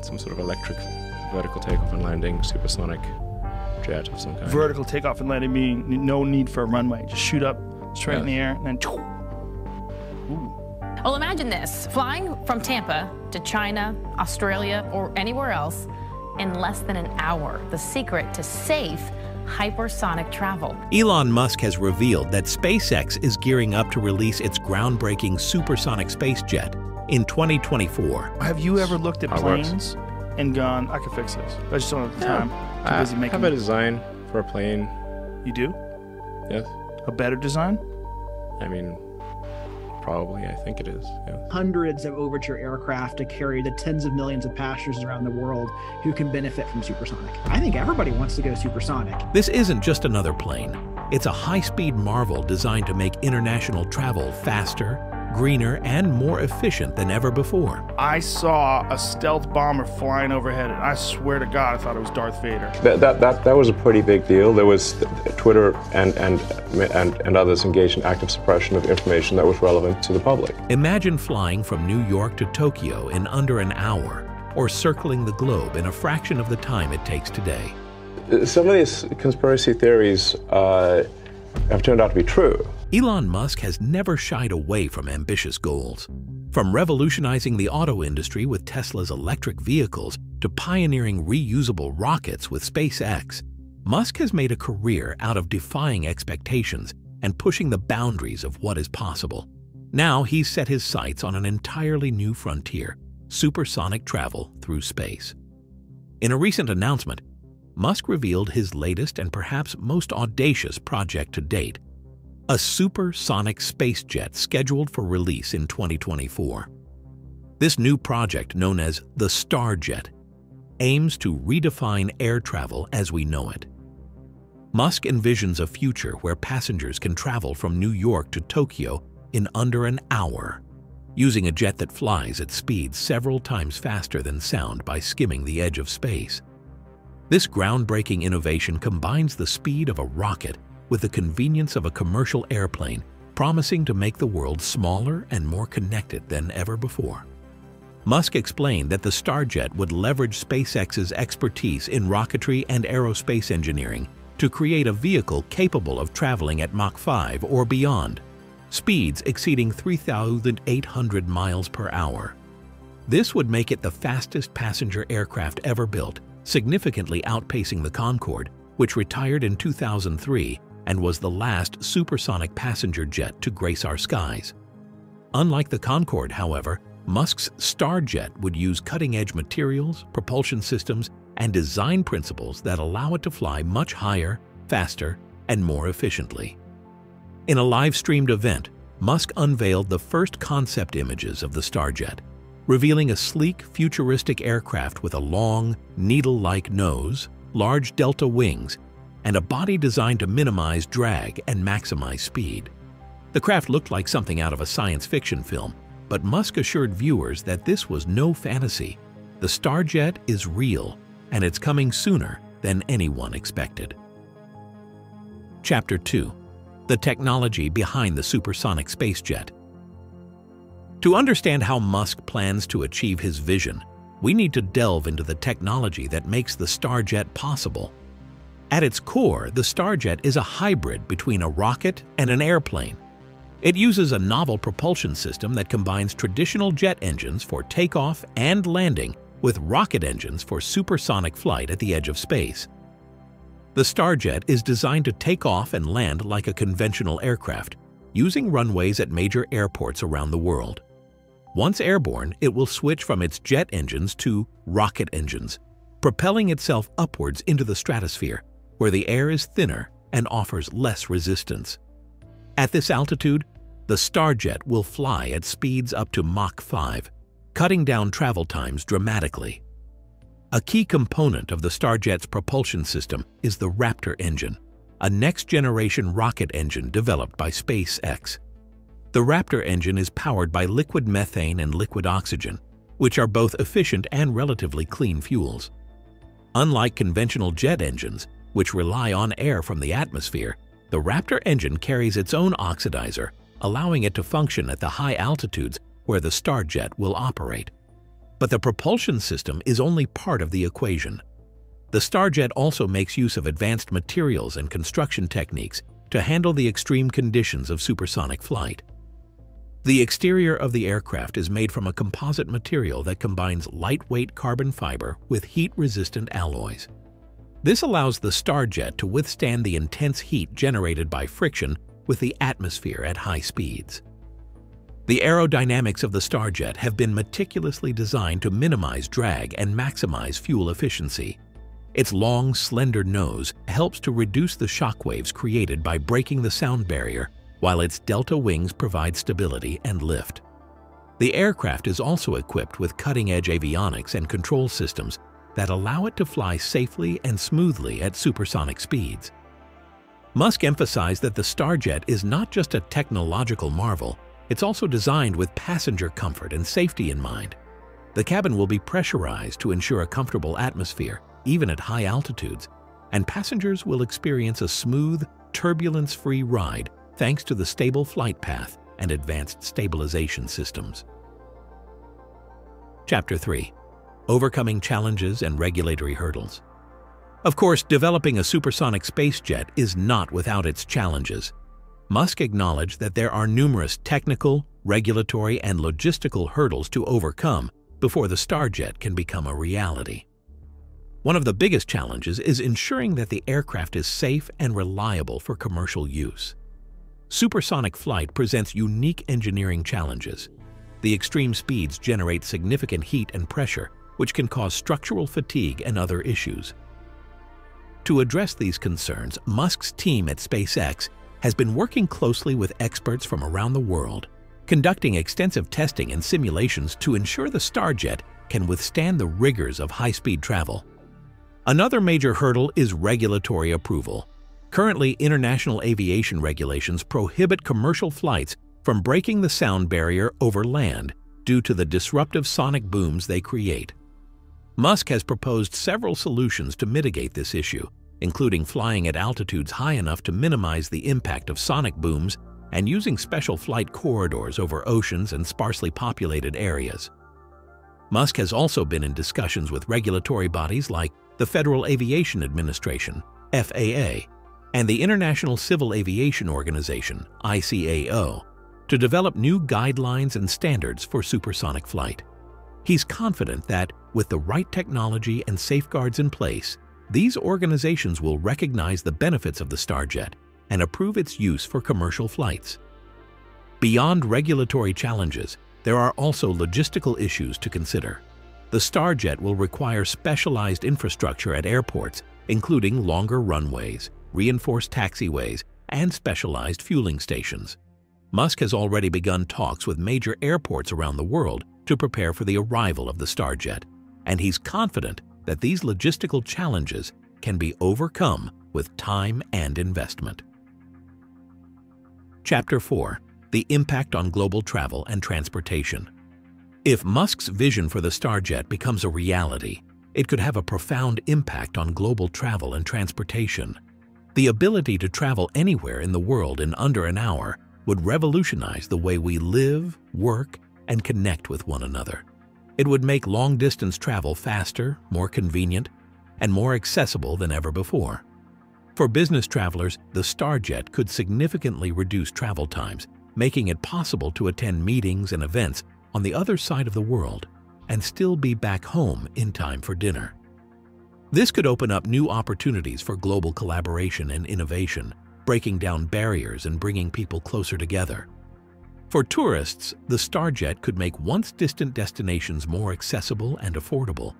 some sort of electric vertical takeoff and landing, supersonic jet of some kind. Vertical takeoff and landing, meaning no need for a runway. Just shoot up straight in the air and then. Ooh. Well, imagine this, flying from Tampa to China, Australia, or anywhere else in less than an hour. The secret to safe hypersonic travel. Elon Musk has revealed that SpaceX is gearing up to release its groundbreaking supersonic space jet in 2024. Have you ever looked at planes and gone, I could fix this? I just don't have the time. Too busy making. I have a design for a plane. You do? Yes. A better design? I mean, probably, I think it is. Yeah. Hundreds of Voyager aircraft to carry the tens of millions of passengers around the world who can benefit from supersonic. I think everybody wants to go supersonic. This isn't just another plane. It's a high-speed marvel designed to make international travel faster, greener, and more efficient than ever before. I saw a stealth bomber flying overhead, and I swear to God, I thought it was Darth Vader. That was a pretty big deal. There was Twitter and others engaged in active suppression of information that was relevant to the public. Imagine flying from New York to Tokyo in under an hour, or circling the globe in a fraction of the time it takes today. Some of these conspiracy theories have turned out to be true. Elon Musk has never shied away from ambitious goals. From revolutionizing the auto industry with Tesla's electric vehicles to pioneering reusable rockets with SpaceX, Musk has made a career out of defying expectations and pushing the boundaries of what is possible. Now he's set his sights on an entirely new frontier, supersonic travel through space. In a recent announcement, Musk revealed his latest and perhaps most audacious project to date, a supersonic space jet scheduled for release in 2024. This new project, known as the Starjet, aims to redefine air travel as we know it. Musk envisions a future where passengers can travel from New York to Tokyo in under an hour, using a jet that flies at speeds several times faster than sound by skimming the edge of space. This groundbreaking innovation combines the speed of a rocket with the convenience of a commercial airplane, promising to make the world smaller and more connected than ever before. Musk explained that the Starjet would leverage SpaceX's expertise in rocketry and aerospace engineering to create a vehicle capable of traveling at Mach 5 or beyond, speeds exceeding 3,800 miles per hour. This would make it the fastest passenger aircraft ever built, significantly outpacing the Concorde, which retired in 2003 and was the last supersonic passenger jet to grace our skies. Unlike the Concorde, however, Musk's Starjet would use cutting-edge materials, propulsion systems, and design principles that allow it to fly much higher, faster, and more efficiently. In a live-streamed event, Musk unveiled the first concept images of the Starjet, revealing a sleek, futuristic aircraft with a long, needle-like nose, large delta wings, and a body designed to minimize drag and maximize speed. The craft looked like something out of a science fiction film, but Musk assured viewers that this was no fantasy. The Starjet is real, and it's coming sooner than anyone expected. Chapter 2. The technology behind the supersonic space jet. To understand how Musk plans to achieve his vision, we need to delve into the technology that makes the Starjet possible. At its core, the Starjet is a hybrid between a rocket and an airplane. It uses a novel propulsion system that combines traditional jet engines for takeoff and landing with rocket engines for supersonic flight at the edge of space. The Starjet is designed to take off and land like a conventional aircraft, using runways at major airports around the world. Once airborne, it will switch from its jet engines to rocket engines, propelling itself upwards into the stratosphere, where the air is thinner and offers less resistance. At this altitude, the Starjet will fly at speeds up to Mach 5, cutting down travel times dramatically. A key component of the Starjet's propulsion system is the Raptor engine, a next-generation rocket engine developed by SpaceX. The Raptor engine is powered by liquid methane and liquid oxygen, which are both efficient and relatively clean fuels. Unlike conventional jet engines, which rely on air from the atmosphere, the Raptor engine carries its own oxidizer, allowing it to function at the high altitudes where the Starjet will operate. But the propulsion system is only part of the equation. The Starjet also makes use of advanced materials and construction techniques to handle the extreme conditions of supersonic flight. The exterior of the aircraft is made from a composite material that combines lightweight carbon fiber with heat-resistant alloys. This allows the Starjet to withstand the intense heat generated by friction with the atmosphere at high speeds. The aerodynamics of the Starjet have been meticulously designed to minimize drag and maximize fuel efficiency. Its long, slender nose helps to reduce the shock waves created by breaking the sound barrier, while its delta wings provide stability and lift. The aircraft is also equipped with cutting-edge avionics and control systems that allow it to fly safely and smoothly at supersonic speeds. Musk emphasized that the Starjet is not just a technological marvel, it's also designed with passenger comfort and safety in mind. The cabin will be pressurized to ensure a comfortable atmosphere, even at high altitudes, and passengers will experience a smooth, turbulence-free ride thanks to the stable flight path and advanced stabilization systems. Chapter 3. Overcoming challenges and regulatory hurdles. Of course, developing a supersonic space jet is not without its challenges. Musk acknowledged that there are numerous technical, regulatory, and logistical hurdles to overcome before the Starjet can become a reality. One of the biggest challenges is ensuring that the aircraft is safe and reliable for commercial use. Supersonic flight presents unique engineering challenges. The extreme speeds generate significant heat and pressure, which can cause structural fatigue and other issues. To address these concerns, Musk's team at SpaceX has been working closely with experts from around the world, conducting extensive testing and simulations to ensure the Starjet can withstand the rigors of high-speed travel. Another major hurdle is regulatory approval. Currently, international aviation regulations prohibit commercial flights from breaking the sound barrier over land due to the disruptive sonic booms they create. Musk has proposed several solutions to mitigate this issue, including flying at altitudes high enough to minimize the impact of sonic booms and using special flight corridors over oceans and sparsely populated areas. Musk has also been in discussions with regulatory bodies like the Federal Aviation Administration, FAA, and the International Civil Aviation Organization, ICAO, to develop new guidelines and standards for supersonic flight. He's confident that, with the right technology and safeguards in place, these organizations will recognize the benefits of the Starjet and approve its use for commercial flights. Beyond regulatory challenges, there are also logistical issues to consider. The Starjet will require specialized infrastructure at airports, including longer runways, reinforced taxiways, and specialized fueling stations. Musk has already begun talks with major airports around the world to prepare for the arrival of the Starjet, and he's confident that these logistical challenges can be overcome with time and investment. Chapter 4. The impact on global travel and transportation. If Musk's vision for the Starjet becomes a reality, it could have a profound impact on global travel and transportation. The ability to travel anywhere in the world in under an hour would revolutionize the way we live, work, and connect with one another. It would make long-distance travel faster, more convenient, and more accessible than ever before. For business travelers, the Starjet could significantly reduce travel times, making it possible to attend meetings and events on the other side of the world and still be back home in time for dinner. This could open up new opportunities for global collaboration and innovation, breaking down barriers and bringing people closer together. For tourists, the Starjet could make once-distant destinations more accessible and affordable.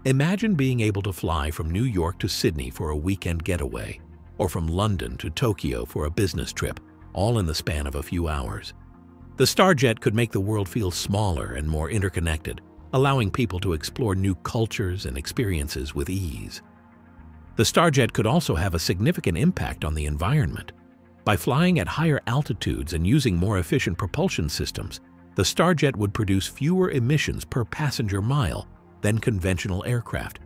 Imagine being able to fly from New York to Sydney for a weekend getaway, or from London to Tokyo for a business trip, all in the span of a few hours. The Starjet could make the world feel smaller and more interconnected, allowing people to explore new cultures and experiences with ease. The Starjet could also have a significant impact on the environment. By flying at higher altitudes and using more efficient propulsion systems, the Starjet would produce fewer emissions per passenger mile than conventional aircraft.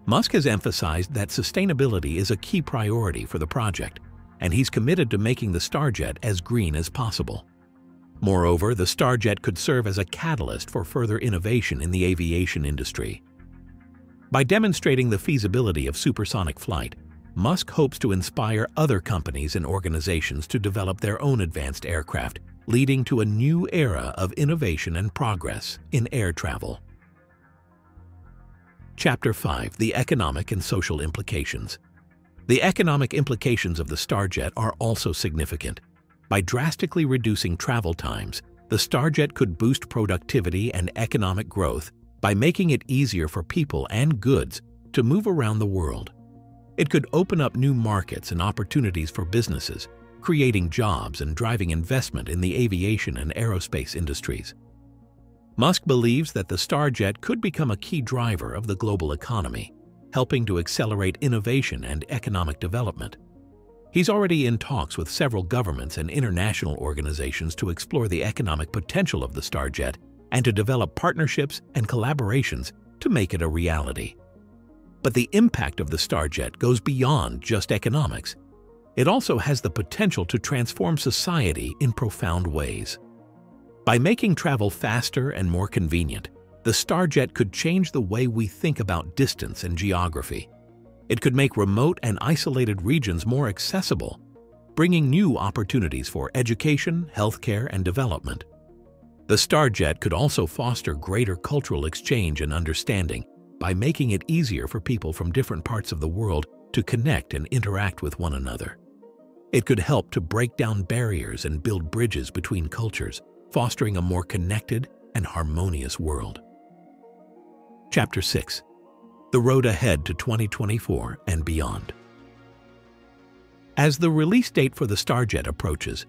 Musk has emphasized that sustainability is a key priority for the project, and he's committed to making the Starjet as green as possible. Moreover, the Starjet could serve as a catalyst for further innovation in the aviation industry. By demonstrating the feasibility of supersonic flight, Musk hopes to inspire other companies and organizations to develop their own advanced aircraft, leading to a new era of innovation and progress in air travel. Chapter 5: The Economic and Social Implications. The economic implications of the Starjet are also significant. By drastically reducing travel times, the Starjet could boost productivity and economic growth by making it easier for people and goods to move around the world. It could open up new markets and opportunities for businesses, creating jobs and driving investment in the aviation and aerospace industries. Musk believes that the Starjet could become a key driver of the global economy, helping to accelerate innovation and economic development. He's already in talks with several governments and international organizations to explore the economic potential of the Starjet and to develop partnerships and collaborations to make it a reality. But the impact of the Starjet goes beyond just economics. It also has the potential to transform society in profound ways. By making travel faster and more convenient, the Starjet could change the way we think about distance and geography. It could make remote and isolated regions more accessible, bringing new opportunities for education, healthcare, and development. The Starjet could also foster greater cultural exchange and understanding by making it easier for people from different parts of the world to connect and interact with one another. It could help to break down barriers and build bridges between cultures, fostering a more connected and harmonious world. Chapter 6: The Road Ahead to 2024 and Beyond. As the release date for the Starjet approaches,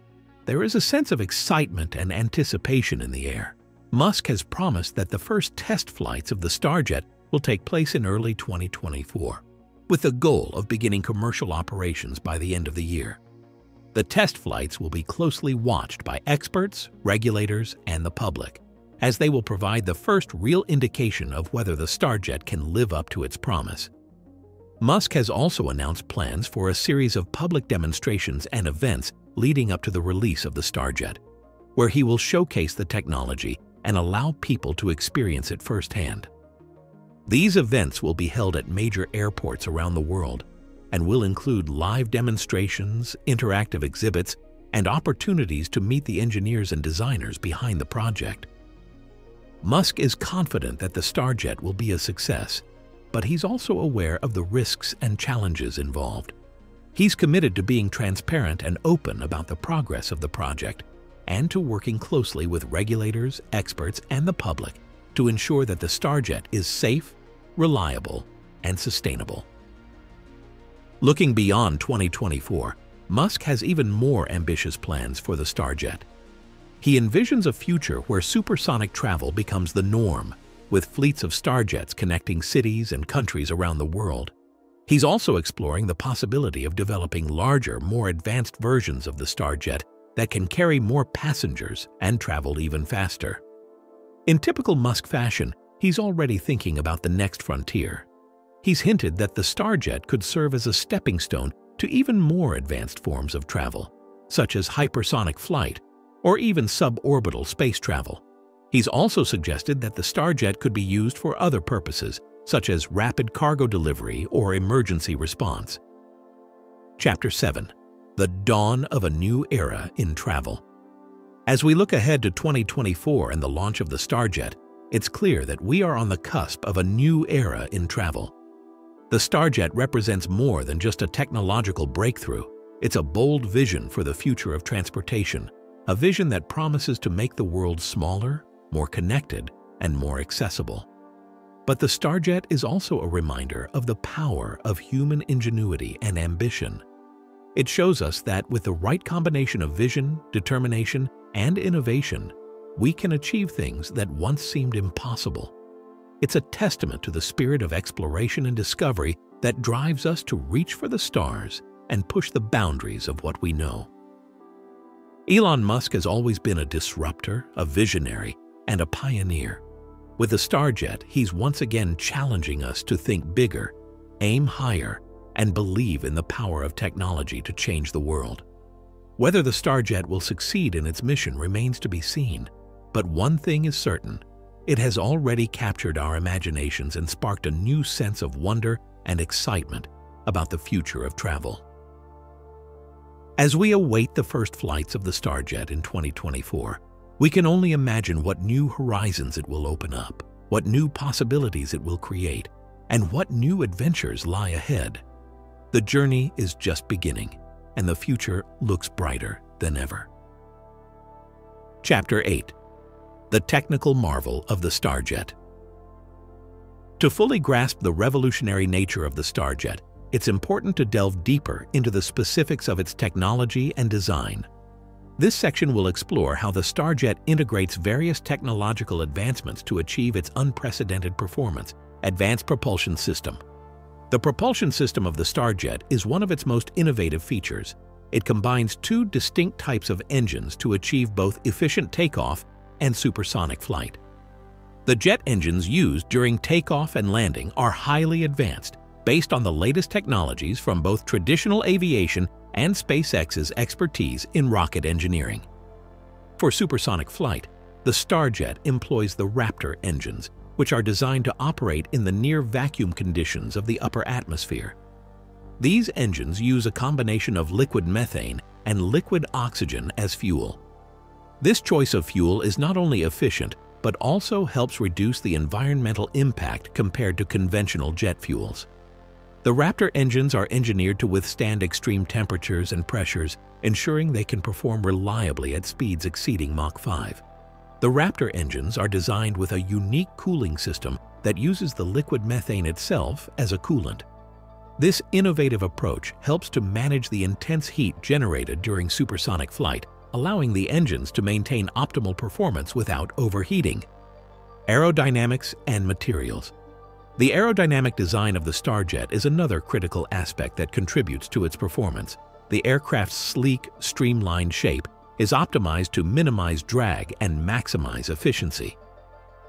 there is a sense of excitement and anticipation in the air. Musk has promised that the first test flights of the Starjet will take place in early 2024, with the goal of beginning commercial operations by the end of the year. The test flights will be closely watched by experts, regulators, and the public, as they will provide the first real indication of whether the Starjet can live up to its promise. Musk has also announced plans for a series of public demonstrations and events leading up to the release of the Starjet, where he will showcase the technology and allow people to experience it firsthand. These events will be held at major airports around the world and will include live demonstrations, interactive exhibits, and opportunities to meet the engineers and designers behind the project. Musk is confident that the Starjet will be a success, but he's also aware of the risks and challenges involved. He's committed to being transparent and open about the progress of the project and to working closely with regulators, experts, and the public to ensure that the Starjet is safe, reliable, and sustainable. Looking beyond 2024, Musk has even more ambitious plans for the Starjet. He envisions a future where supersonic travel becomes the norm, with fleets of Starjets connecting cities and countries around the world. He's also exploring the possibility of developing larger, more advanced versions of the Starjet that can carry more passengers and travel even faster. In typical Musk fashion, he's already thinking about the next frontier. He's hinted that the Starjet could serve as a stepping stone to even more advanced forms of travel, such as hypersonic flight or even suborbital space travel. He's also suggested that the Starjet could be used for other purposes, such as rapid cargo delivery or emergency response. Chapter 7: The Dawn of a New Era in Travel. As we look ahead to 2024 and the launch of the Starjet, it's clear that we are on the cusp of a new era in travel. The Starjet represents more than just a technological breakthrough. It's a bold vision for the future of transportation, a vision that promises to make the world smaller, more connected, and more accessible. But the Starjet is also a reminder of the power of human ingenuity and ambition. It shows us that with the right combination of vision, determination, and innovation, we can achieve things that once seemed impossible. It's a testament to the spirit of exploration and discovery that drives us to reach for the stars and push the boundaries of what we know. Elon Musk has always been a disruptor, a visionary, and a pioneer. With the Starjet, he's once again challenging us to think bigger, aim higher, and believe in the power of technology to change the world. Whether the Starjet will succeed in its mission remains to be seen, but one thing is certain: it has already captured our imaginations and sparked a new sense of wonder and excitement about the future of travel. As we await the first flights of the Starjet in 2024, we can only imagine what new horizons it will open up, what new possibilities it will create, and what new adventures lie ahead. The journey is just beginning, and the future looks brighter than ever. Chapter 8: The Technical Marvel of the Starjet. To fully grasp the revolutionary nature of the Starjet, it's important to delve deeper into the specifics of its technology and design. This section will explore how the Starjet integrates various technological advancements to achieve its unprecedented performance. Advanced Propulsion System. The propulsion system of the Starjet is one of its most innovative features. It combines two distinct types of engines to achieve both efficient takeoff and supersonic flight. The jet engines used during takeoff and landing are highly advanced, based on the latest technologies from both traditional aviation and SpaceX's expertise in rocket engineering. For supersonic flight, the Starjet employs the Raptor engines, which are designed to operate in the near-vacuum conditions of the upper atmosphere. These engines use a combination of liquid methane and liquid oxygen as fuel. This choice of fuel is not only efficient, but also helps reduce the environmental impact compared to conventional jet fuels. The Raptor engines are engineered to withstand extreme temperatures and pressures, ensuring they can perform reliably at speeds exceeding Mach 5. The Raptor engines are designed with a unique cooling system that uses the liquid methane itself as a coolant. This innovative approach helps to manage the intense heat generated during supersonic flight, allowing the engines to maintain optimal performance without overheating. Aerodynamics and materials. The aerodynamic design of the Starjet is another critical aspect that contributes to its performance. The aircraft's sleek, streamlined shape is optimized to minimize drag and maximize efficiency.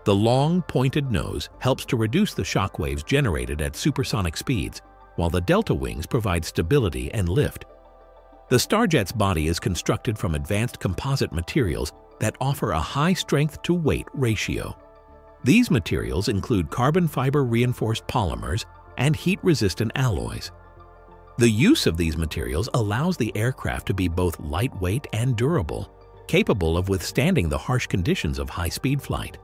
The long, pointed nose helps to reduce the shock waves generated at supersonic speeds, while the delta wings provide stability and lift. The Starjet's body is constructed from advanced composite materials that offer a high strength-to-weight ratio. These materials include carbon fiber reinforced polymers and heat-resistant alloys. The use of these materials allows the aircraft to be both lightweight and durable, capable of withstanding the harsh conditions of high-speed flight.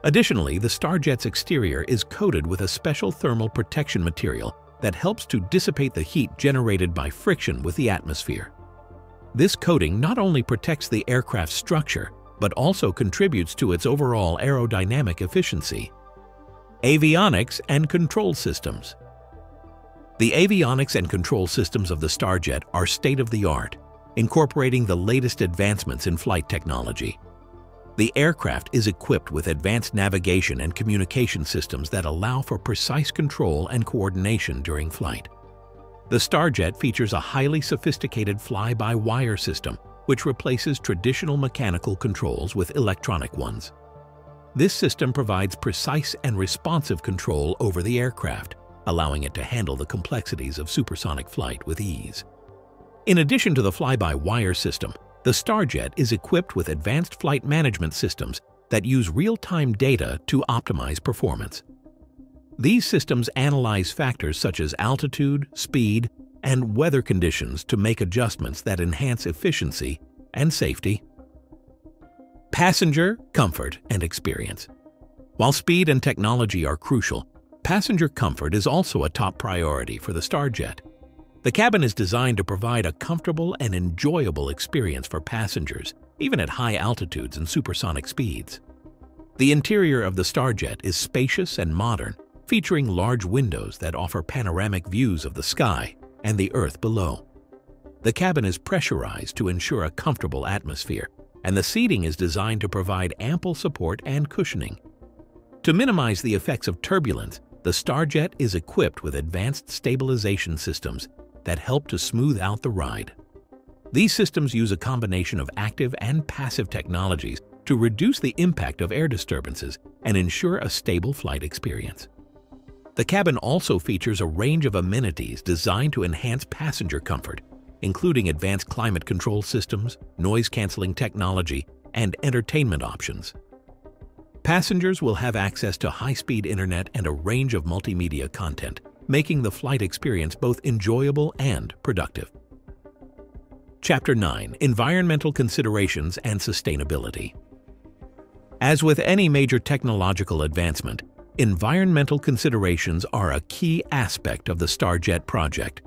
Additionally, the Starjet's exterior is coated with a special thermal protection material that helps to dissipate the heat generated by friction with the atmosphere. This coating not only protects the aircraft's structure, but also contributes to its overall aerodynamic efficiency. Avionics and control systems. The avionics and control systems of the Starjet are state-of-the-art, incorporating the latest advancements in flight technology. The aircraft is equipped with advanced navigation and communication systems that allow for precise control and coordination during flight. The Starjet features a highly sophisticated fly-by-wire system, which replaces traditional mechanical controls with electronic ones. This system provides precise and responsive control over the aircraft, allowing it to handle the complexities of supersonic flight with ease. In addition to the fly-by-wire system, the Starjet is equipped with advanced flight management systems that use real-time data to optimize performance. These systems analyze factors such as altitude, speed, and weather conditions to make adjustments that enhance efficiency and safety. Passenger comfort and experience. While speed and technology are crucial, passenger comfort is also a top priority for the Starjet. The cabin is designed to provide a comfortable and enjoyable experience for passengers, even at high altitudes and supersonic speeds. The interior of the Starjet is spacious and modern, featuring large windows that offer panoramic views of the sky and the earth below. The cabin is pressurized to ensure a comfortable atmosphere, and the seating is designed to provide ample support and cushioning. To minimize the effects of turbulence, the Starjet is equipped with advanced stabilization systems that help to smooth out the ride. These systems use a combination of active and passive technologies to reduce the impact of air disturbances and ensure a stable flight experience. The cabin also features a range of amenities designed to enhance passenger comfort, including advanced climate control systems, noise-canceling technology, and entertainment options. Passengers will have access to high-speed internet and a range of multimedia content, making the flight experience both enjoyable and productive. Chapter 9: Environmental Considerations and Sustainability. As with any major technological advancement, environmental considerations are a key aspect of the Starjet project.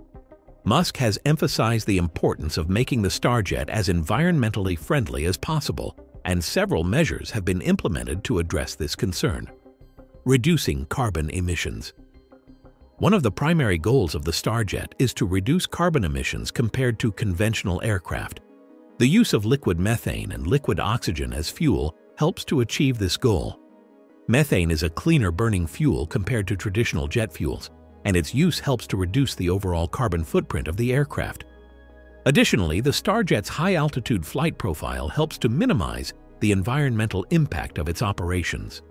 Musk has emphasized the importance of making the Starjet as environmentally friendly as possible, and several measures have been implemented to address this concern. Reducing carbon emissions. One of the primary goals of the Starjet is to reduce carbon emissions compared to conventional aircraft. The use of liquid methane and liquid oxygen as fuel helps to achieve this goal. Methane is a cleaner burning fuel compared to traditional jet fuels, and its use helps to reduce the overall carbon footprint of the aircraft. Additionally, the Starjet's high-altitude flight profile helps to minimize the environmental impact of its operations.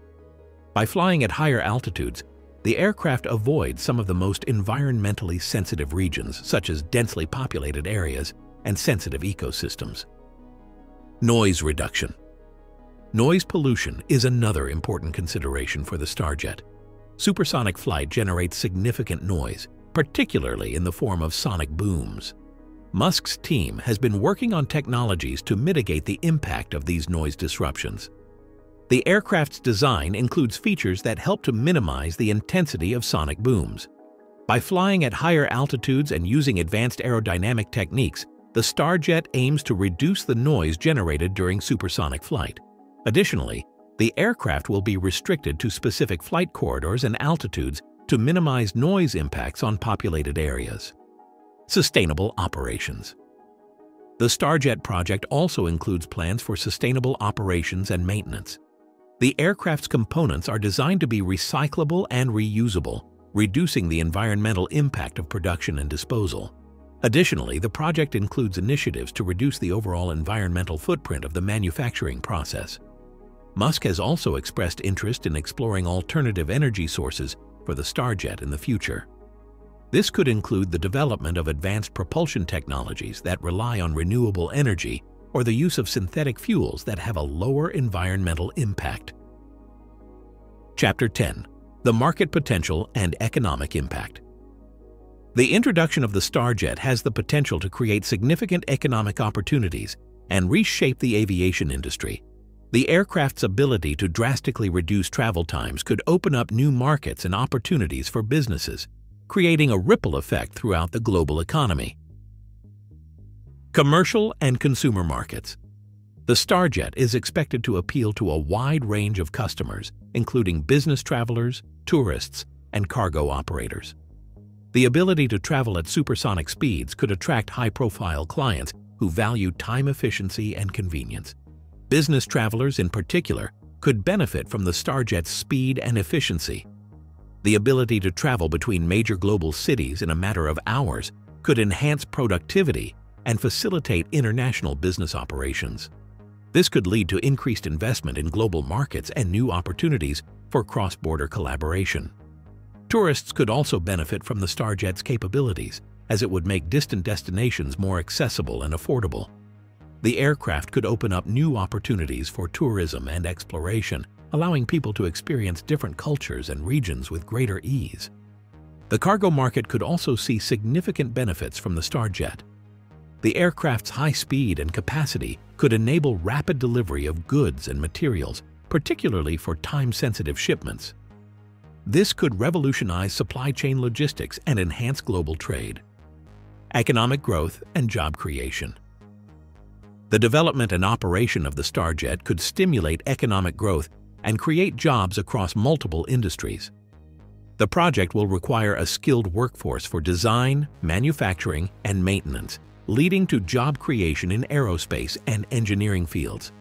By flying at higher altitudes, the aircraft avoids some of the most environmentally sensitive regions, such as densely populated areas and sensitive ecosystems. Noise reduction. Noise pollution is another important consideration for the Starjet. Supersonic flight generates significant noise, particularly in the form of sonic booms. Musk's team has been working on technologies to mitigate the impact of these noise disruptions. The aircraft's design includes features that help to minimize the intensity of sonic booms. By flying at higher altitudes and using advanced aerodynamic techniques, the Starjet aims to reduce the noise generated during supersonic flight. Additionally, the aircraft will be restricted to specific flight corridors and altitudes to minimize noise impacts on populated areas. Sustainable operations. The Starjet project also includes plans for sustainable operations and maintenance. The aircraft's components are designed to be recyclable and reusable, reducing the environmental impact of production and disposal. Additionally, the project includes initiatives to reduce the overall environmental footprint of the manufacturing process. Musk has also expressed interest in exploring alternative energy sources for the Starjet in the future. This could include the development of advanced propulsion technologies that rely on renewable energy or the use of synthetic fuels that have a lower environmental impact. Chapter 10: The Market Potential and Economic Impact. The introduction of the Starjet has the potential to create significant economic opportunities and reshape the aviation industry. The aircraft's ability to drastically reduce travel times could open up new markets and opportunities for businesses, creating a ripple effect throughout the global economy. Commercial and consumer markets. The Starjet is expected to appeal to a wide range of customers, including business travelers, tourists, and cargo operators. The ability to travel at supersonic speeds could attract high-profile clients who value time efficiency and convenience. Business travelers, in particular, could benefit from the Starjet's speed and efficiency. The ability to travel between major global cities in a matter of hours could enhance productivity and facilitate international business operations. This could lead to increased investment in global markets and new opportunities for cross-border collaboration. Tourists could also benefit from the Starjet's capabilities, as it would make distant destinations more accessible and affordable. The aircraft could open up new opportunities for tourism and exploration, allowing people to experience different cultures and regions with greater ease. The cargo market could also see significant benefits from the Starjet. The aircraft's high speed and capacity could enable rapid delivery of goods and materials, particularly for time-sensitive shipments. This could revolutionize supply chain logistics and enhance global trade. Economic growth and job creation. The development and operation of the Starjet could stimulate economic growth and create jobs across multiple industries. The project will require a skilled workforce for design, manufacturing, and maintenance, leading to job creation in aerospace and engineering fields.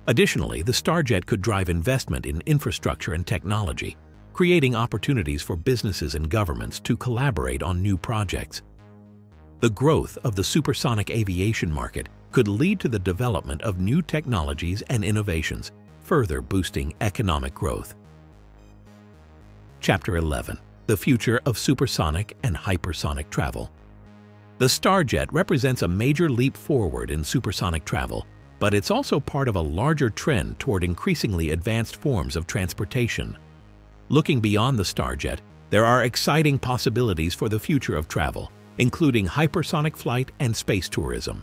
Additionally, the Starjet could drive investment in infrastructure and technology, creating opportunities for businesses and governments to collaborate on new projects. The growth of the supersonic aviation market could lead to the development of new technologies and innovations, further boosting economic growth. Chapter 11: The Future of Supersonic and Hypersonic Travel. The Starjet represents a major leap forward in supersonic travel, but it's also part of a larger trend toward increasingly advanced forms of transportation. Looking beyond the Starjet, there are exciting possibilities for the future of travel, including hypersonic flight and space tourism.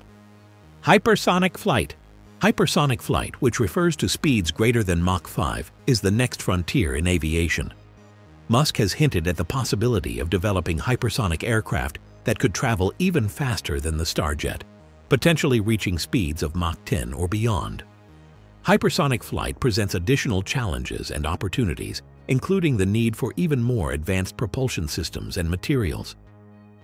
Hypersonic flight. Hypersonic flight, which refers to speeds greater than Mach 5, is the next frontier in aviation. Musk has hinted at the possibility of developing hypersonic aircraft that could travel even faster than the Starjet, potentially reaching speeds of Mach 10 or beyond. Hypersonic flight presents additional challenges and opportunities, including the need for even more advanced propulsion systems and materials.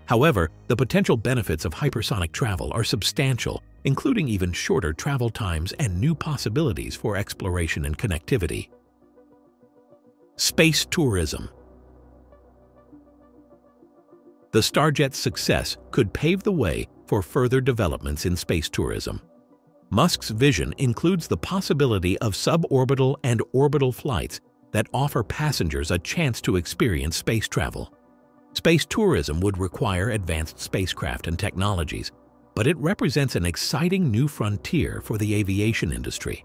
However, the potential benefits of hypersonic travel are substantial, including even shorter travel times and new possibilities for exploration and connectivity. Space tourism. The Starjet's success could pave the way for further developments in space tourism. Musk's vision includes the possibility of suborbital and orbital flights that offer passengers a chance to experience space travel. Space tourism would require advanced spacecraft and technologies, but it represents an exciting new frontier for the aviation industry.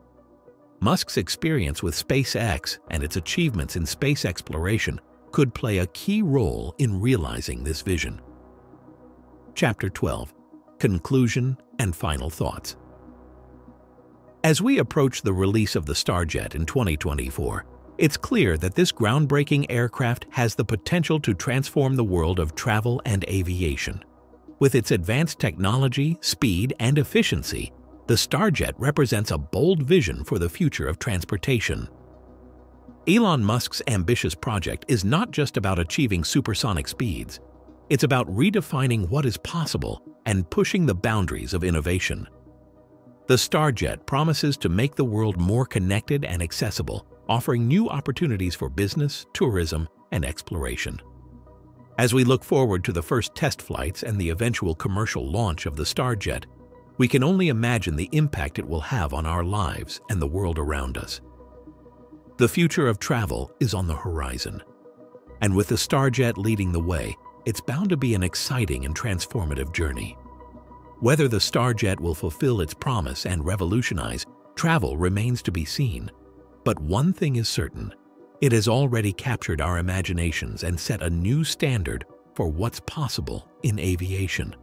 Musk's experience with SpaceX and its achievements in space exploration could play a key role in realizing this vision. Chapter 12. Conclusion and Final Thoughts. As we approach the release of the Starjet in 2024, it's clear that this groundbreaking aircraft has the potential to transform the world of travel and aviation. With its advanced technology, speed, and efficiency, the Starjet represents a bold vision for the future of transportation. Elon Musk's ambitious project is not just about achieving supersonic speeds. It's about redefining what is possible and pushing the boundaries of innovation. The Starjet promises to make the world more connected and accessible, offering new opportunities for business, tourism, and exploration. As we look forward to the first test flights and the eventual commercial launch of the Starjet, we can only imagine the impact it will have on our lives and the world around us. The future of travel is on the horizon, and with the Starjet leading the way, it's bound to be an exciting and transformative journey. Whether the Starjet will fulfill its promise and revolutionize travel remains to be seen. But one thing is certain, it has already captured our imaginations and set a new standard for what's possible in aviation.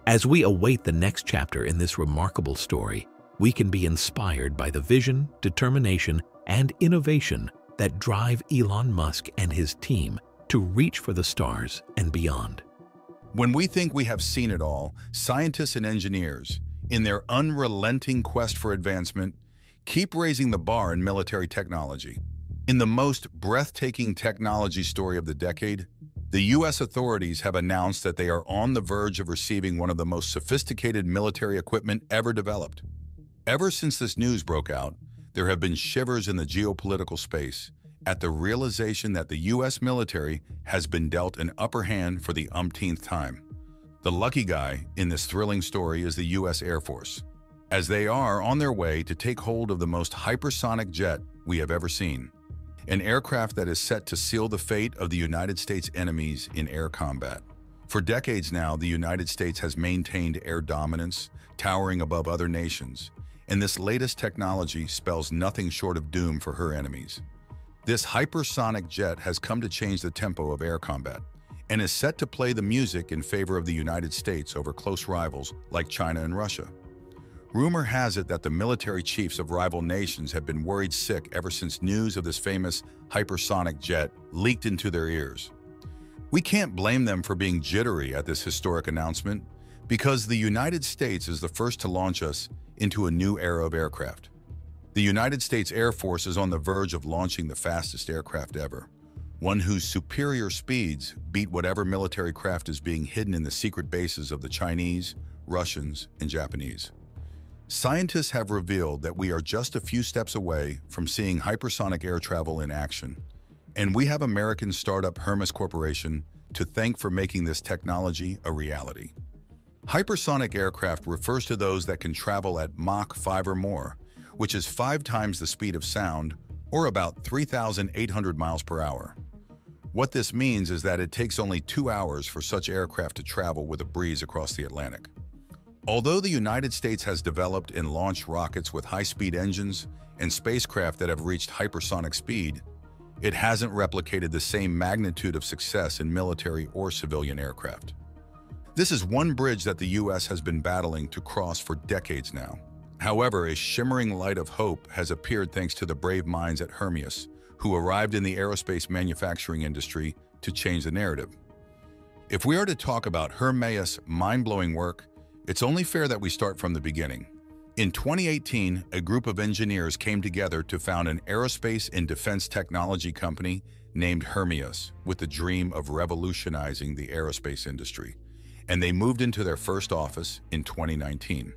As we await the next chapter in this remarkable story, we can be inspired by the vision, determination, and innovation that drive Elon Musk and his team to reach for the stars and beyond. When we think we have seen it all, scientists and engineers, in their unrelenting quest for advancement, keep raising the bar in military technology. In the most breathtaking technology story of the decade, the U.S. authorities have announced that they are on the verge of receiving one of the most sophisticated military equipment ever developed. Ever since this news broke out, there have been shivers in the geopolitical space at the realization that the U.S. military has been dealt an upper hand for the umpteenth time. The lucky guy in this thrilling story is the U.S. Air Force, as they are on their way to take hold of the most hypersonic jet we have ever seen, an aircraft that is set to seal the fate of the United States' enemies in air combat. For decades now, the United States has maintained air dominance, towering above other nations, and this latest technology spells nothing short of doom for her enemies. This hypersonic jet has come to change the tempo of air combat and is set to play the music in favor of the United States over close rivals like China and Russia. Rumor has it that the military chiefs of rival nations have been worried sick ever since news of this famous hypersonic jet leaked into their ears. We can't blame them for being jittery at this historic announcement because the United States is the first to launch us into a new era of aircraft. The United States Air Force is on the verge of launching the fastest aircraft ever, one whose superior speeds beat whatever military craft is being hidden in the secret bases of the Chinese, Russians, and Japanese. Scientists have revealed that we are just a few steps away from seeing hypersonic air travel in action, and we have American startup Hermes Corporation to thank for making this technology a reality. Hypersonic aircraft refers to those that can travel at Mach 5 or more, which is 5 times the speed of sound, or about 3,800 miles per hour. What this means is that it takes only 2 hours for such aircraft to travel with a breeze across the Atlantic. Although the United States has developed and launched rockets with high-speed engines and spacecraft that have reached hypersonic speed, it hasn't replicated the same magnitude of success in military or civilian aircraft. This is one bridge that the U.S. has been battling to cross for decades now. However, a shimmering light of hope has appeared thanks to the brave minds at Hermeus, who arrived in the aerospace manufacturing industry to change the narrative. If we are to talk about Hermeus' mind-blowing work, it's only fair that we start from the beginning. In 2018, a group of engineers came together to found an aerospace and defense technology company named Hermeus, with the dream of revolutionizing the aerospace industry, and they moved into their first office in 2019.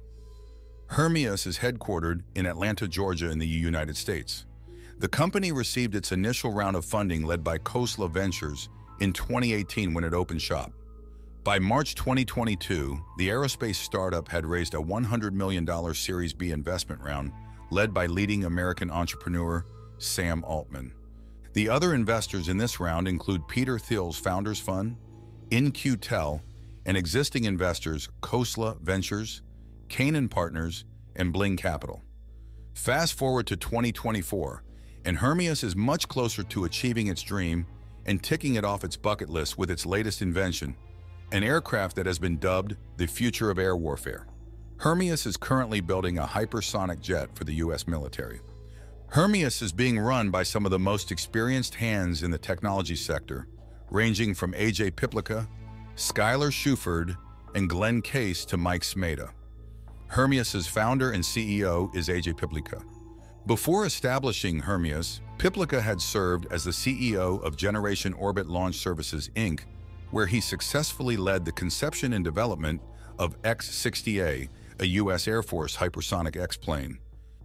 Hermeus is headquartered in Atlanta, Georgia in the United States. The company received its initial round of funding led by Khosla Ventures in 2018 when it opened shop. By March 2022, the aerospace startup had raised a $100 million Series B investment round led by leading American entrepreneur Sam Altman. The other investors in this round include Peter Thiel's Founders Fund, In-Q-Tel, and existing investors Khosla Ventures, Canaan Partners, and Bling Capital. Fast forward to 2024, and Hermeus is much closer to achieving its dream and ticking it off its bucket list with its latest invention, an aircraft that has been dubbed the future of air warfare. Hermeus is currently building a hypersonic jet for the U.S. military. Hermeus is being run by some of the most experienced hands in the technology sector, ranging from AJ Piplica, Skylar Shuford, and Glenn Case to Mike Smeda. Hermeus's founder and CEO is AJ Piplica. Before establishing Hermeus, Piplica had served as the CEO of Generation Orbit Launch Services, Inc., where he successfully led the conception and development of X-60A, a U.S. Air Force hypersonic X-plane.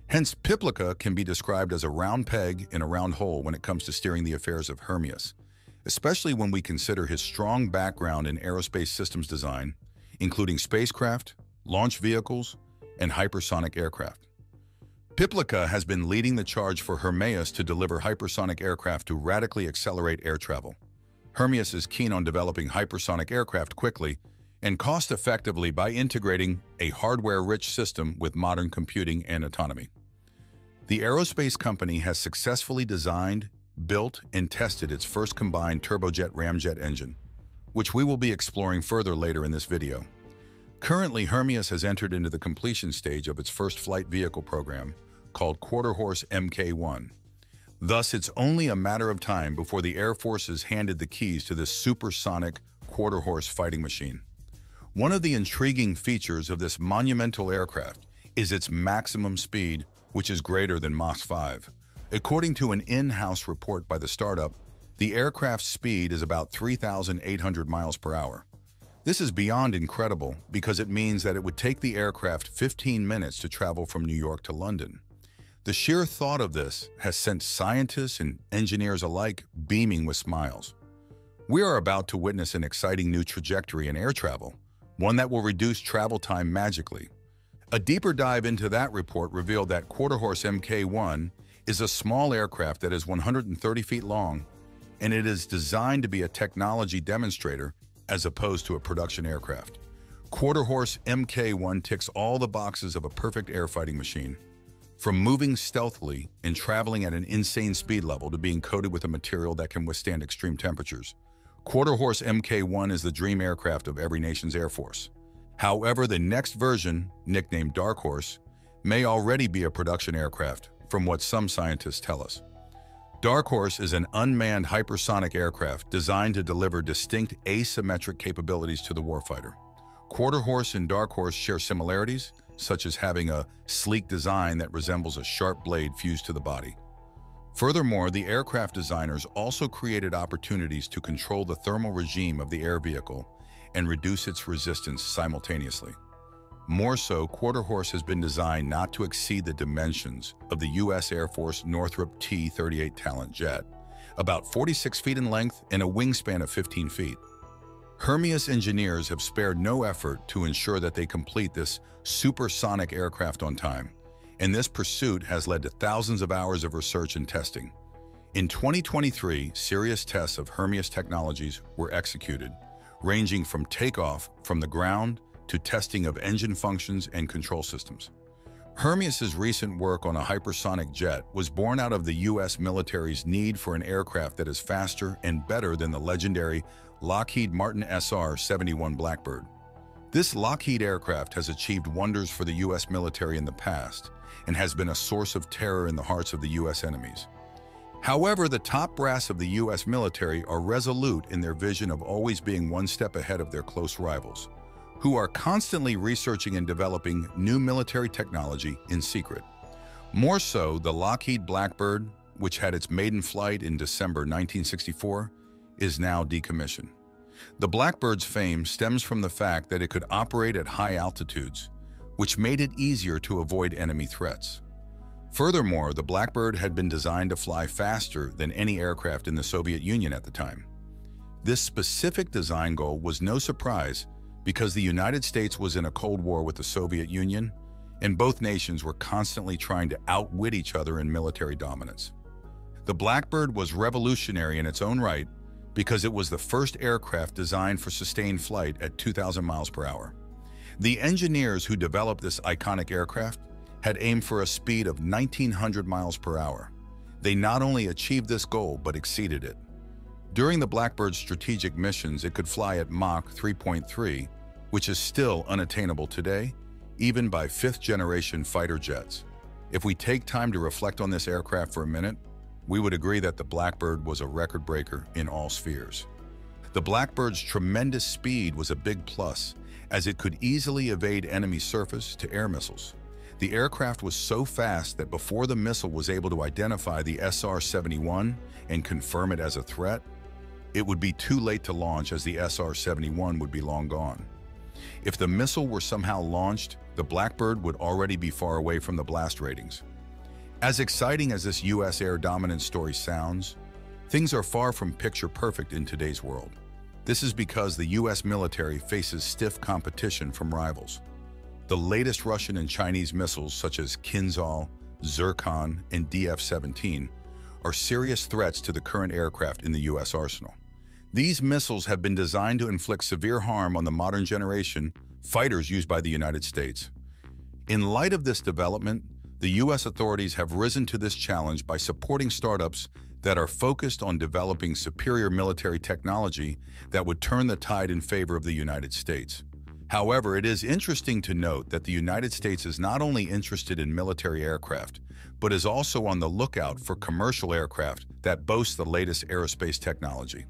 Hence, Piplica can be described as a round peg in a round hole when it comes to steering the affairs of Hermeus, especially when we consider his strong background in aerospace systems design, including spacecraft, launch vehicles, and hypersonic aircraft. Piplica has been leading the charge for Hermeus to deliver hypersonic aircraft to radically accelerate air travel. Hermeus is keen on developing hypersonic aircraft quickly and cost-effectively by integrating a hardware-rich system with modern computing and autonomy. The aerospace company has successfully designed, built, and tested its first combined turbojet ramjet engine, which we will be exploring further later in this video. Currently, Hermeus has entered into the completion stage of its first flight vehicle program, called Quarter-Horse Mk1. Thus, it's only a matter of time before the Air Force is handed the keys to this supersonic quarter-horse fighting machine. One of the intriguing features of this monumental aircraft is its maximum speed, which is greater than Mach 5. According to an in-house report by the startup, the aircraft's speed is about 3,800 miles per hour. This is beyond incredible because it means that it would take the aircraft 15 minutes to travel from New York to London. The sheer thought of this has sent scientists and engineers alike beaming with smiles. We are about to witness an exciting new trajectory in air travel, one that will reduce travel time magically. A deeper dive into that report revealed that Quarter-Horse Mk1 is a small aircraft that is 130 feet long, and it is designed to be a technology demonstrator as opposed to a production aircraft. Quarter-Horse Mk1 ticks all the boxes of a perfect air fighting machine. From moving stealthily and traveling at an insane speed level to being coated with a material that can withstand extreme temperatures, Quarter-Horse Mk1 is the dream aircraft of every nation's Air Force. However, the next version, nicknamed Dark Horse, may already be a production aircraft, from what some scientists tell us. Dark Horse is an unmanned hypersonic aircraft designed to deliver distinct asymmetric capabilities to the warfighter. Quarter-Horse and Dark Horse share similarities, such as having a sleek design that resembles a sharp blade fused to the body. Furthermore, the aircraft designers also created opportunities to control the thermal regime of the air vehicle and reduce its resistance simultaneously. More so, Quarter-Horse has been designed not to exceed the dimensions of the U.S. Air Force Northrop T-38 Talent jet, about 46 feet in length and a wingspan of 15 feet. Hermeus engineers have spared no effort to ensure that they complete this supersonic aircraft on time, and this pursuit has led to thousands of hours of research and testing. In 2023, serious tests of Hermeus technologies were executed, ranging from takeoff from the ground to testing of engine functions and control systems. Hermeus's recent work on a hypersonic jet was born out of the U.S. military's need for an aircraft that is faster and better than the legendary Lockheed Martin SR-71 Blackbird. This Lockheed aircraft has achieved wonders for the U.S. military in the past and has been a source of terror in the hearts of the U.S. enemies. However, the top brass of the U.S. military are resolute in their vision of always being one step ahead of their close rivals, who are constantly researching and developing new military technology in secret. More so, the Lockheed Blackbird, which had its maiden flight in December 1964, is now decommissioned. The Blackbird's fame stems from the fact that it could operate at high altitudes, which made it easier to avoid enemy threats. Furthermore, the Blackbird had been designed to fly faster than any aircraft in the Soviet Union at the time. This specific design goal was no surprise because the United States was in a Cold War with the Soviet Union, and both nations were constantly trying to outwit each other in military dominance. The Blackbird was revolutionary in its own right because it was the first aircraft designed for sustained flight at 2,000 miles per hour. The engineers who developed this iconic aircraft had aimed for a speed of 1,900 miles per hour. They not only achieved this goal, but exceeded it. During the Blackbird's strategic missions, it could fly at Mach 3.3, which is still unattainable today, even by fifth-generation fighter jets. If we take time to reflect on this aircraft for a minute, we would agree that the Blackbird was a record breaker in all spheres. The Blackbird's tremendous speed was a big plus, as it could easily evade enemy surface-to-air missiles. The aircraft was so fast that before the missile was able to identify the SR-71 and confirm it as a threat, it would be too late to launch, as the SR-71 would be long gone. If the missile were somehow launched, the Blackbird would already be far away from the blast ratings. As exciting as this U.S. air dominance story sounds, things are far from picture-perfect in today's world. This is because the U.S. military faces stiff competition from rivals. The latest Russian and Chinese missiles such as Kinzhal, Zircon, and DF-17 are serious threats to the current aircraft in the U.S. arsenal. These missiles have been designed to inflict severe harm on the modern generation fighters used by the United States. In light of this development, the U.S. authorities have risen to this challenge by supporting startups that are focused on developing superior military technology that would turn the tide in favor of the United States. However, it is interesting to note that the United States is not only interested in military aircraft, but is also on the lookout for commercial aircraft that boast the latest aerospace technology.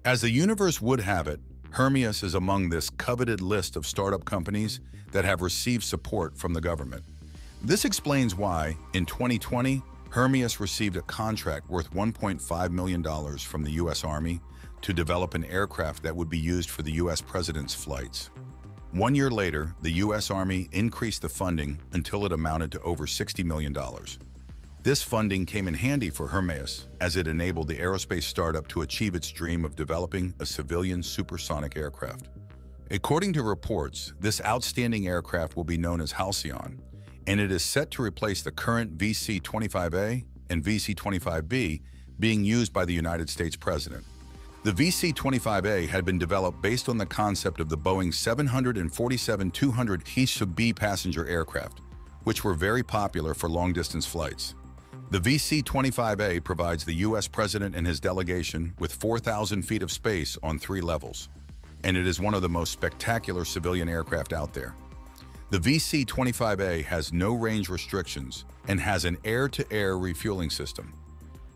As the universe would have it, Hermeus is among this coveted list of startup companies that have received support from the government. This explains why, in 2020, Hermeus received a contract worth $1.5 million from the U.S. Army to develop an aircraft that would be used for the U.S. president's flights. 1 year later, the U.S. Army increased the funding until it amounted to over $60 million. This funding came in handy for Hermeus, as it enabled the aerospace startup to achieve its dream of developing a civilian supersonic aircraft. According to reports, this outstanding aircraft will be known as Halcyon, and it is set to replace the current VC-25A and VC-25B being used by the United States President. The VC-25A had been developed based on the concept of the Boeing 747-200 shied passenger aircraft, which were very popular for long-distance flights. The VC-25A provides the U.S. President and his delegation with 4,000 feet of space on 3 levels, and it is one of the most spectacular civilian aircraft out there. The VC-25A has no range restrictions and has an air-to-air refueling system.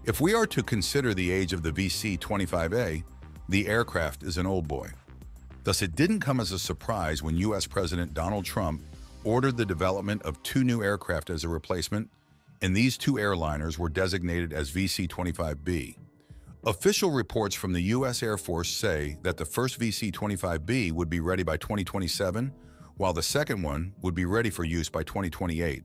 If we are to consider the age of the VC-25A, the aircraft is an old boy. Thus, it didn't come as a surprise when U.S. President Donald Trump ordered the development of 2 new aircraft as a replacement, and these 2 airliners were designated as VC-25B. Official reports from the U.S. Air Force say that the first VC-25B would be ready by 2027, while the second one would be ready for use by 2028.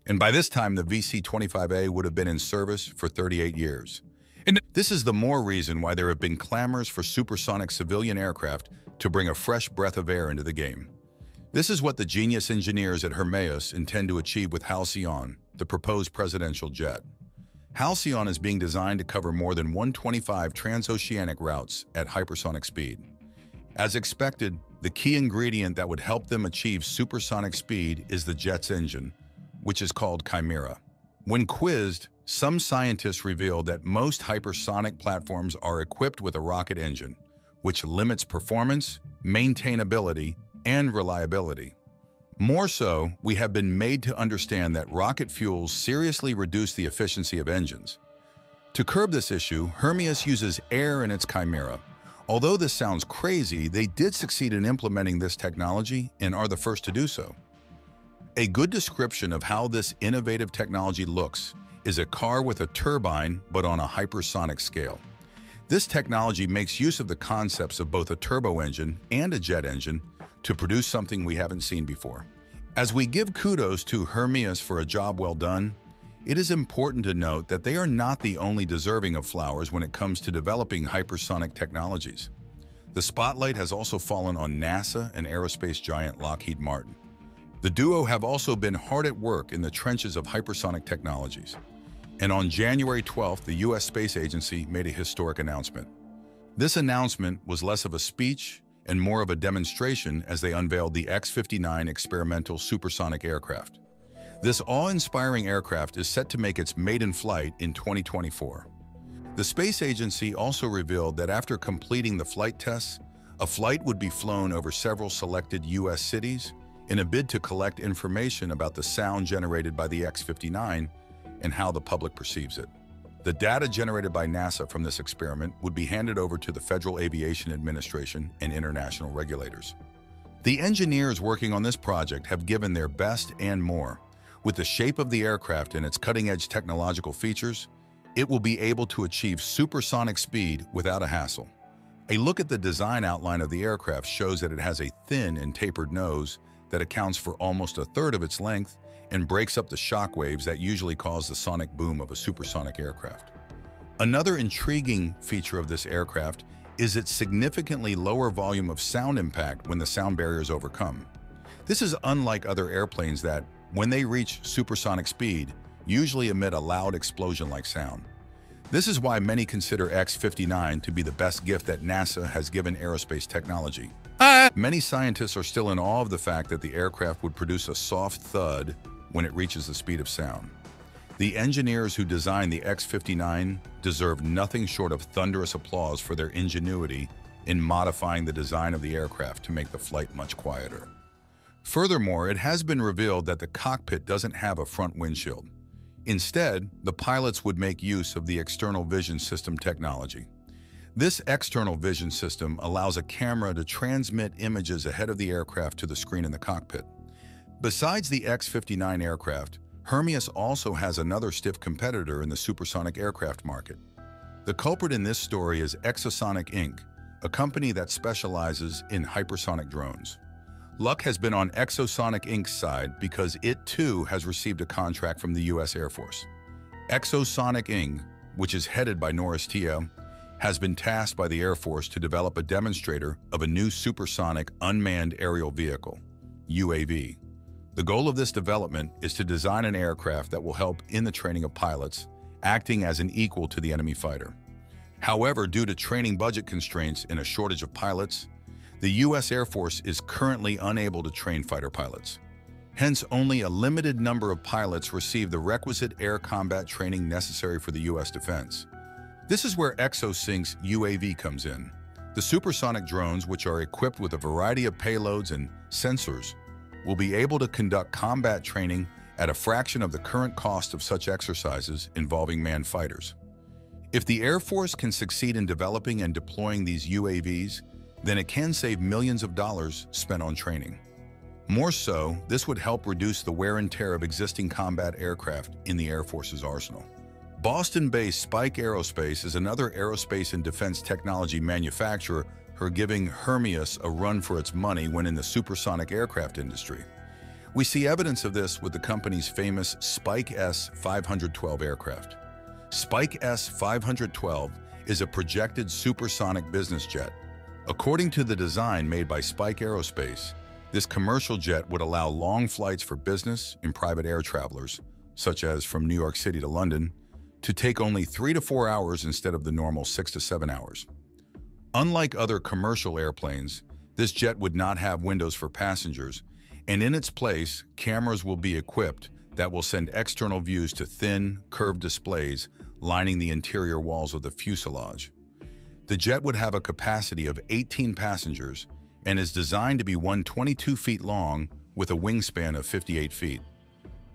And by this time, the VC-25A would have been in service for 38 years. And this is the more reason why there have been clamors for supersonic civilian aircraft to bring a fresh breath of air into the game. This is what the genius engineers at Hermeus intend to achieve with Halcyon, the proposed presidential jet. Halcyon is being designed to cover more than 125 transoceanic routes at hypersonic speed. As expected, the key ingredient that would help them achieve supersonic speed is the jet's engine, which is called Chimera. When quizzed, some scientists revealed that most hypersonic platforms are equipped with a rocket engine, which limits performance, maintainability, and reliability. More so, we have been made to understand that rocket fuels seriously reduce the efficiency of engines. To curb this issue, Hermeus uses air in its Chimera. Although this sounds crazy, they did succeed in implementing this technology and are the first to do so. A good description of how this innovative technology looks is a car with a turbine but on a hypersonic scale. This technology makes use of the concepts of both a turbo engine and a jet engine to produce something we haven't seen before. As we give kudos to Hermeus for a job well done, it is important to note that they are not the only deserving of flowers when it comes to developing hypersonic technologies. The spotlight has also fallen on NASA and aerospace giant Lockheed Martin. The duo have also been hard at work in the trenches of hypersonic technologies. And on January 12th, the U.S. Space Agency made a historic announcement. This announcement was less of a speech and more of a demonstration as they unveiled the X-59 experimental supersonic aircraft. This awe-inspiring aircraft is set to make its maiden flight in 2024. The space agency also revealed that after completing the flight tests, a flight would be flown over several selected U.S. cities in a bid to collect information about the sound generated by the X-59 and how the public perceives it. The data generated by NASA from this experiment would be handed over to the Federal Aviation Administration and international regulators. The engineers working on this project have given their best and more. With the shape of the aircraft and its cutting-edge technological features, it will be able to achieve supersonic speed without a hassle. A look at the design outline of the aircraft shows that it has a thin and tapered nose that accounts for almost a third of its length and breaks up the shock waves that usually cause the sonic boom of a supersonic aircraft. Another intriguing feature of this aircraft is its significantly lower volume of sound impact when the sound barrier is overcome. This is unlike other airplanes that, when they reach supersonic speed, usually emit a loud explosion-like sound. This is why many consider X-59 to be the best gift that NASA has given aerospace technology. Many scientists are still in awe of the fact that the aircraft would produce a soft thud when it reaches the speed of sound. The engineers who designed the X-59 deserve nothing short of thunderous applause for their ingenuity in modifying the design of the aircraft to make the flight much quieter. Furthermore, it has been revealed that the cockpit doesn't have a front windshield. Instead, the pilots would make use of the external vision system technology. This external vision system allows a camera to transmit images ahead of the aircraft to the screen in the cockpit. Besides the X-59 aircraft, Hermeus also has another stiff competitor in the supersonic aircraft market. The culprit in this story is Exosonic Inc., a company that specializes in hypersonic drones. Luck has been on Exosonic Inc.'s side because it too has received a contract from the U.S. Air Force. Exosonic Inc., which is headed by Norris Teo, has been tasked by the Air Force to develop a demonstrator of a new supersonic unmanned aerial vehicle, UAV. The goal of this development is to design an aircraft that will help in the training of pilots, acting as an equal to the enemy fighter. However, due to training budget constraints and a shortage of pilots, the U.S. Air Force is currently unable to train fighter pilots. Hence, only a limited number of pilots receive the requisite air combat training necessary for the U.S. defense. This is where Exosync's UAV comes in. The supersonic drones, which are equipped with a variety of payloads and sensors, will be able to conduct combat training at a fraction of the current cost of such exercises involving manned fighters. If the Air Force can succeed in developing and deploying these UAVs, then it can save millions of dollars spent on training. More so, this would help reduce the wear and tear of existing combat aircraft in the Air Force's arsenal. Boston-based Spike Aerospace is another aerospace and defense technology manufacturer who are giving Hermeus a run for its money when in the supersonic aircraft industry. We see evidence of this with the company's famous Spike S-512 aircraft. Spike S-512 is a projected supersonic business jet. According to the design made by Spike Aerospace, this commercial jet would allow long flights for business and private air travelers, such as from New York City to London, to take only 3 to 4 hours instead of the normal 6 to 7 hours. Unlike other commercial airplanes, this jet would not have windows for passengers, and in its place, cameras will be equipped that will send external views to thin, curved displays lining the interior walls of the fuselage. The jet would have a capacity of 18 passengers and is designed to be 122 feet long with a wingspan of 58 feet.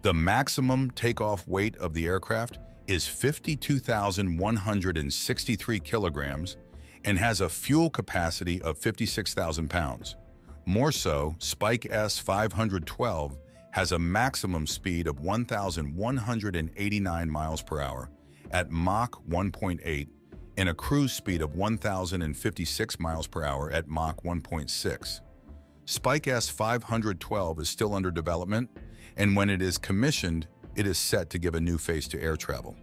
The maximum takeoff weight of the aircraft is 52,163 kilograms and has a fuel capacity of 56,000 pounds. More so, Spike S-512 has a maximum speed of 1,189 miles per hour at Mach 1.8 and a cruise speed of 1,056 miles per hour at Mach 1.6. Spike S-512 is still under development, and when it is commissioned, it is set to give a new face to air travel.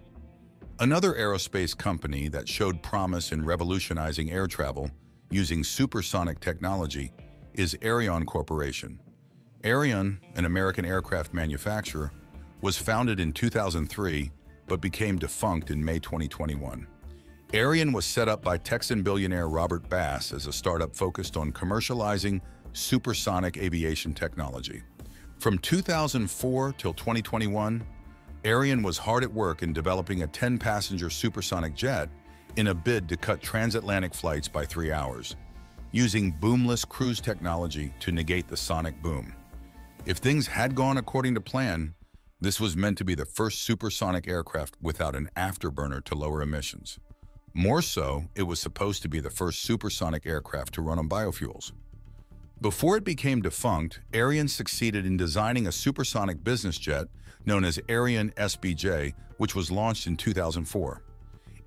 Another aerospace company that showed promise in revolutionizing air travel using supersonic technology is Aerion Corporation. Aerion, an American aircraft manufacturer, was founded in 2003 but became defunct in May 2021. Aerion was set up by Texan billionaire Robert Bass as a startup focused on commercializing supersonic aviation technology. From 2004 till 2021, Aerion was hard at work in developing a 10-passenger supersonic jet in a bid to cut transatlantic flights by 3 hours, using boomless cruise technology to negate the sonic boom. If things had gone according to plan, this was meant to be the first supersonic aircraft without an afterburner to lower emissions. More so, it was supposed to be the first supersonic aircraft to run on biofuels. Before it became defunct, Aerion succeeded in designing a supersonic business jet known as Aerion SBJ, which was launched in 2004.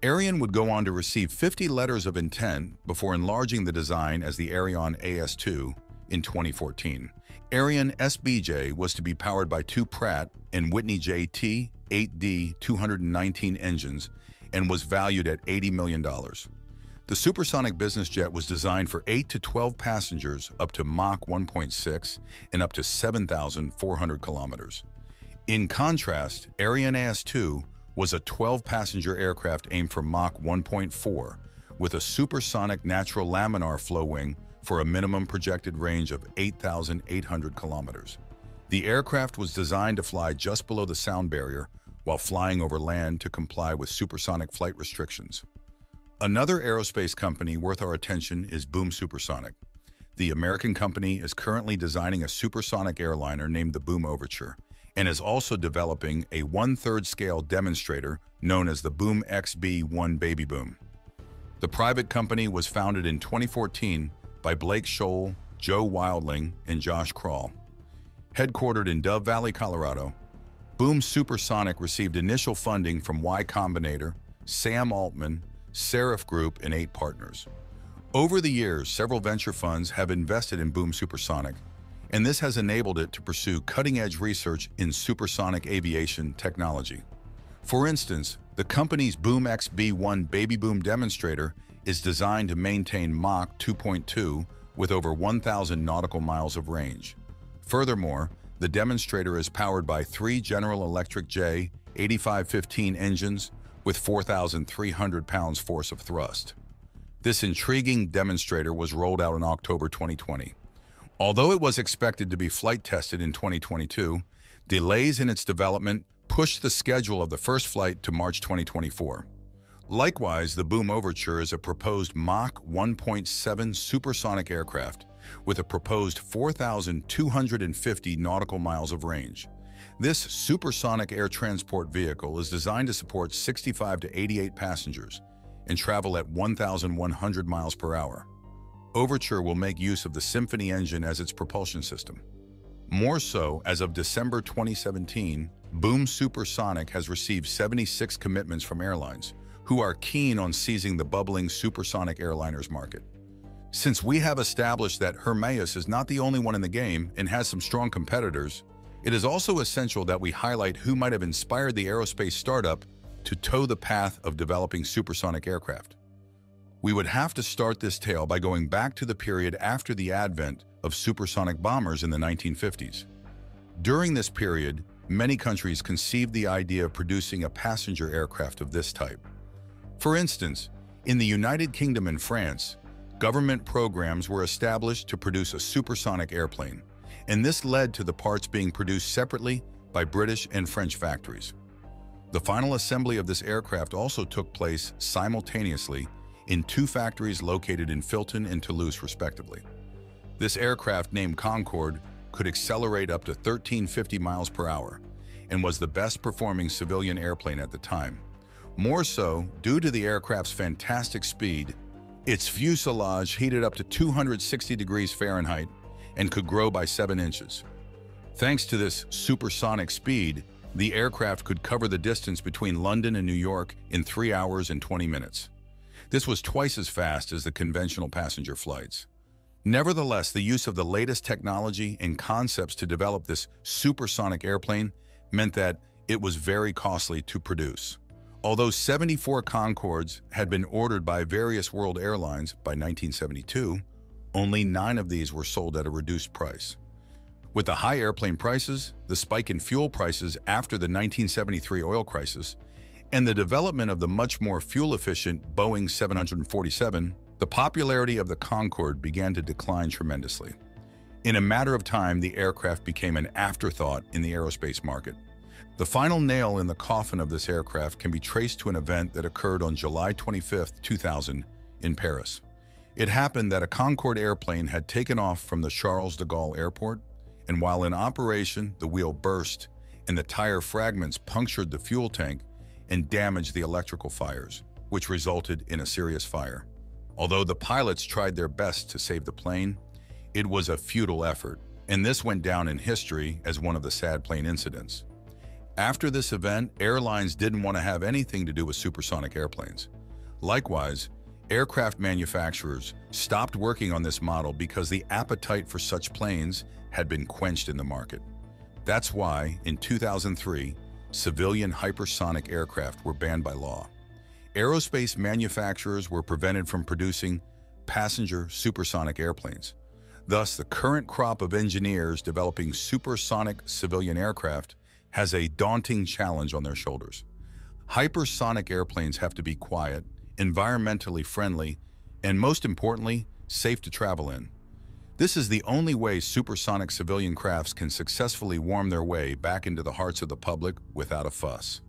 Aerion would go on to receive 50 letters of intent before enlarging the design as the Aerion AS2 in 2014. Aerion SBJ was to be powered by two Pratt and Whitney JT 8D 219 engines and was valued at $80 million. The supersonic business jet was designed for 8 to 12 passengers up to Mach 1.6 and up to 7,400 kilometers. In contrast, Aerion AS2 was a 12-passenger aircraft aimed for Mach 1.4 with a supersonic natural laminar flow wing for a minimum projected range of 8,800 kilometers. The aircraft was designed to fly just below the sound barrier while flying over land to comply with supersonic flight restrictions. Another aerospace company worth our attention is Boom Supersonic. The American company is currently designing a supersonic airliner named the Boom Overture and is also developing a 1/3 scale demonstrator known as the Boom XB-1 Baby Boom. The private company was founded in 2014 by Blake Scholl, Joe Wildling, and Josh Kroll. Headquartered in Dove Valley, Colorado, Boom Supersonic received initial funding from Y Combinator, Sam Altman, Seraph Group, and 8 partners. Over the years, several venture funds have invested in Boom Supersonic, and this has enabled it to pursue cutting-edge research in supersonic aviation technology. For instance, the company's Boom XB-1 Baby Boom demonstrator is designed to maintain Mach 2.2 with over 1,000 nautical miles of range. Furthermore, the demonstrator is powered by 3 General Electric J8515 engines with 4,300 pounds force of thrust. This intriguing demonstrator was rolled out in October 2020. Although it was expected to be flight tested in 2022, delays in its development pushed the schedule of the first flight to March 2024. Likewise, the Boom Overture is a proposed Mach 1.7 supersonic aircraft with a proposed 4,250 nautical miles of range. This supersonic air transport vehicle is designed to support 65 to 88 passengers and travel at 1,100 miles per hour. Overture will make use of the Symphony engine as its propulsion system. More so, as of December 2017, Boom Supersonic has received 76 commitments from airlines who are keen on seizing the bubbling supersonic airliners market. Since we have established that Hermeus is not the only one in the game and has some strong competitors, it is also essential that we highlight who might have inspired the aerospace startup to toe the path of developing supersonic aircraft. We would have to start this tale by going back to the period after the advent of supersonic bombers in the 1950s. During this period, many countries conceived the idea of producing a passenger aircraft of this type. For instance, in the United Kingdom and France, government programs were established to produce a supersonic airplane, and this led to the parts being produced separately by British and French factories. The final assembly of this aircraft also took place simultaneously in two factories located in Filton and Toulouse, respectively. This aircraft, named Concorde, could accelerate up to 1,350 miles per hour and was the best performing civilian airplane at the time. More so, due to the aircraft's fantastic speed, its fuselage heated up to 260 degrees Fahrenheit and could grow by 7 inches. Thanks to this supersonic speed, the aircraft could cover the distance between London and New York in 3 hours and 20 minutes. This was twice as fast as the conventional passenger flights. Nevertheless, the use of the latest technology and concepts to develop this supersonic airplane meant that it was very costly to produce. Although 74 Concordes had been ordered by various world airlines by 1972, only 9 of these were sold at a reduced price. With the high airplane prices, the spike in fuel prices after the 1973 oil crisis, and the development of the much more fuel-efficient Boeing 747, the popularity of the Concorde began to decline tremendously. In a matter of time, the aircraft became an afterthought in the aerospace market. The final nail in the coffin of this aircraft can be traced to an event that occurred on July 25, 2000, in Paris. It happened that a Concorde airplane had taken off from the Charles de Gaulle airport, and while in operation, the wheel burst, and the tire fragments punctured the fuel tank and damaged the electrical fires, which resulted in a serious fire. Although the pilots tried their best to save the plane, it was a futile effort, and this went down in history as one of the sad plane incidents. After this event, airlines didn't want to have anything to do with supersonic airplanes. Likewise, aircraft manufacturers stopped working on this model because the appetite for such planes had been quenched in the market. That's why, in 2003, civilian hypersonic aircraft were banned by law. Aerospace manufacturers were prevented from producing passenger supersonic airplanes. Thus, the current crop of engineers developing supersonic civilian aircraft has a daunting challenge on their shoulders. Hypersonic airplanes have to be quiet, environmentally friendly, and most importantly, safe to travel in. This is the only way supersonic civilian crafts can successfully warm their way back into the hearts of the public without a fuss.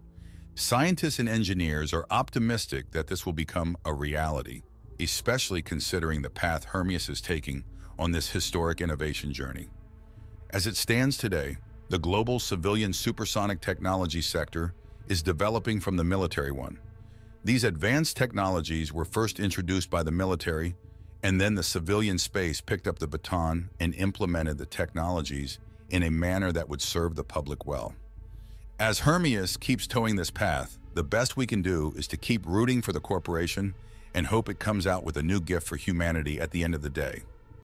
Scientists and engineers are optimistic that this will become a reality, especially considering the path Hermeus is taking on this historic innovation journey. As it stands today, the global civilian supersonic technology sector is developing from the military one. These advanced technologies were first introduced by the military, and then the civilian space picked up the baton and implemented the technologies in a manner that would serve the public well. As Hermeus keeps towing this path, the best we can do is to keep rooting for the corporation and hope it comes out with a new gift for humanity at the end of the day.